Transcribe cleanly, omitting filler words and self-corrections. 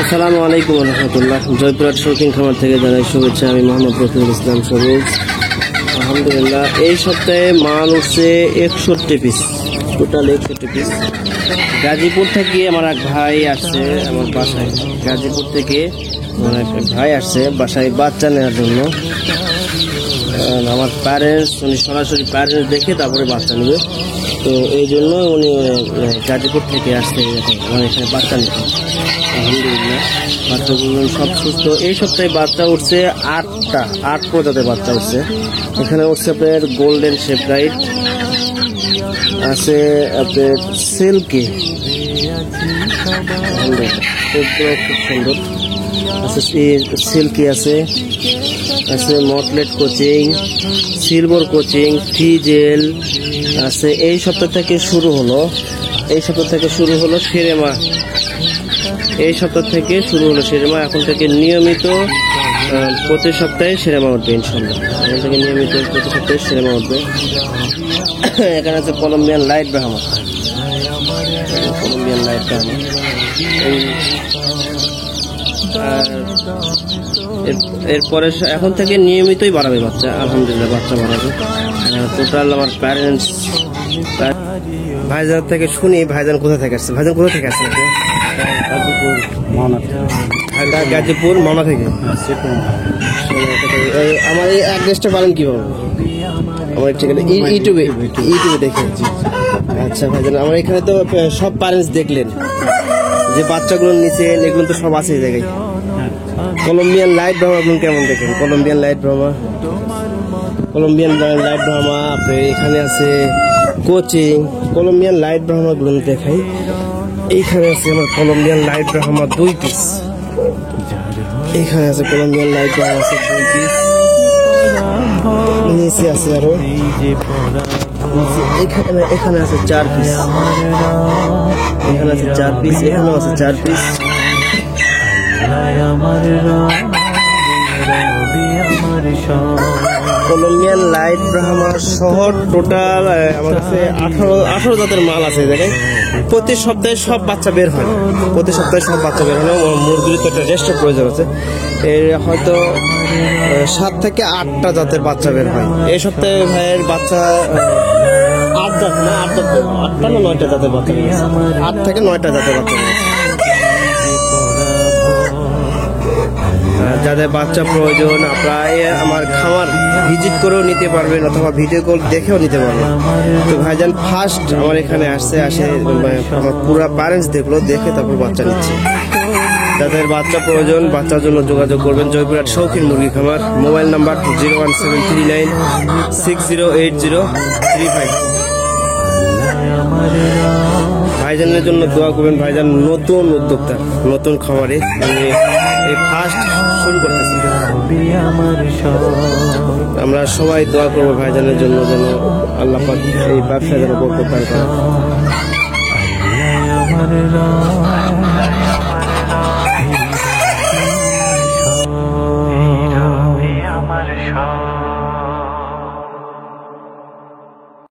আসসালামু আলাইকুম রহমতুল্লাহ। জয়পুরহাট শৌখিন খামার থেকে জানাই শুভেচ্ছা। আমি মোহাম্মদ রফিকুল ইসলাম সবুজ। আলহামদুলিল্লাহ এই সপ্তাহে মাল উঠছে 61 পিস, টোটাল 61 পিস। গাজীপুর থেকে আমার এক ভাই আসছে আমার বাসায়। গাজীপুর থেকে আমার এক ভাই আসছে বাসায় বাচ্চা নেওয়ার জন্য। আমার প্যারেন্টস, উনি সরাসরি প্যারেন্টস দেখে তারপরে বাচ্চা নেবে, তো এই জন্য উনি গাজীপুর থেকে আসছে আমার এখানে বাচ্চা নিতে। আলহামদুলিল্লাহ বাচ্চাগুলো সব সুস্থ। এই সপ্তাহে বাচ্চা উঠছে 8 প্রজাতির বাচ্চা উঠছে। এখানে উঠছে আপনার গোল্ডেন শেপরাইট আছে, আপনার সিল্কি, খুব সুন্দর আছে, সিল্কি আছে, মটলেট কোচিং, সিলভার কোচিং, ফিজেল আছে। এই সপ্তাহ থেকে শুরু হলো সেরেমা। এই সপ্তাহ থেকে শুরু হলো সেরেমা। এখন থেকে নিয়মিত প্রতি সপ্তাহে সেরেমা উঠবে ইনশাল্লাহ। এখন থেকে নিয়মিত প্রতি সপ্তাহে সেরেমা উঠবে। এখানে আছে কলম্বিয়ান লাইট ব্রাহ্মা, এরপরে এখন থেকে নিয়মিতই বাড়াবে বাচ্চা। আলহামদুলিল্লাহ বাচ্চা বাড়াবে। টোটাল আমার প্যারেন্টস ভাইজান থেকে শুনি, ভাইজান কোথা থেকে আসছে? গাজীপুর মামা থেকে। আমার এই অ্যাড্রেসটা পারেন কিভাবে? আমার ঠিকানা ইউটিউবে দেখে। আচ্ছা ভাইজান, আমার এখানে তো সব প্যারেন্টস দেখলেন যে বাচ্চাগুলো নিচে, এগুলো তো সব আছে এই জায়গায়। কলম্বিয়ান লাইট ব্রাহ্মা কেমন দেখেন? কলম্বিয়ান লাইট ব্রাহ্মা আপনার এখানে আছে কোচিং। কলম্বিয়ান লাইট ব্রাহ্মা গুলো দেখাই। এইখানে আছে আমার কলম্বিয়ান লাইট ব্রাহ্মা 2 পিস। এখানে আছে কলম্বিয়ান লাইট ব্রাহ্মা আছে 2 পিস। নিচে আছে আরো, এখানে আছে 4 পিস। এখানে আছে 4 পিস, এখানেও আছে 4 পিস। কলম্বিয়ান লাইট ব্রাহ্মা সহ টোটাল আমার কাছে 18 জাতের মাল আছে জায়গায়। প্রতি সপ্তাহে সব বাচ্চা বের হয়, মুরগির তো একটা রেস্টের প্রয়োজন আছে। এর হয়তো 7 থেকে 8টা জাতের বাচ্চা বের হয়। এই সপ্তাহে ভাইয়ের বাচ্চা 8টা না 9টা জাতের বাচ্চা, 8 থেকে 9টা জাতের বাচ্চা। যাদের বাচ্চা প্রয়োজন প্রায় আমার খামার ভিজিট করেও নিতে পারবেন, অথবা ভিডিও কল দেখেও নিতে পারবেন। তো ভাইজান ফার্স্ট আমার এখানে আসে আমার পুরো প্যারেন্টস দেখে তারপর বাচ্চা নিচ্ছে। যাদের বাচ্চা প্রয়োজন বাচ্চার জন্য যোগাযোগ করবেন জয়পুরহাট শৌখিন মুরগি খামার। Mobile number 01739608035। ভাইজানের জন্য দোয়া করবেন। ভাইজান নতুন উদ্যোক্তা, নতুন খামারে এই ফার্স্ট শুরু করতেছি। আমরা সবাই দোয়া করবো ভাইজানের জন্য, যেন আল্লাহ পাক এই ব্যবসা যেন বরকত দান করেন।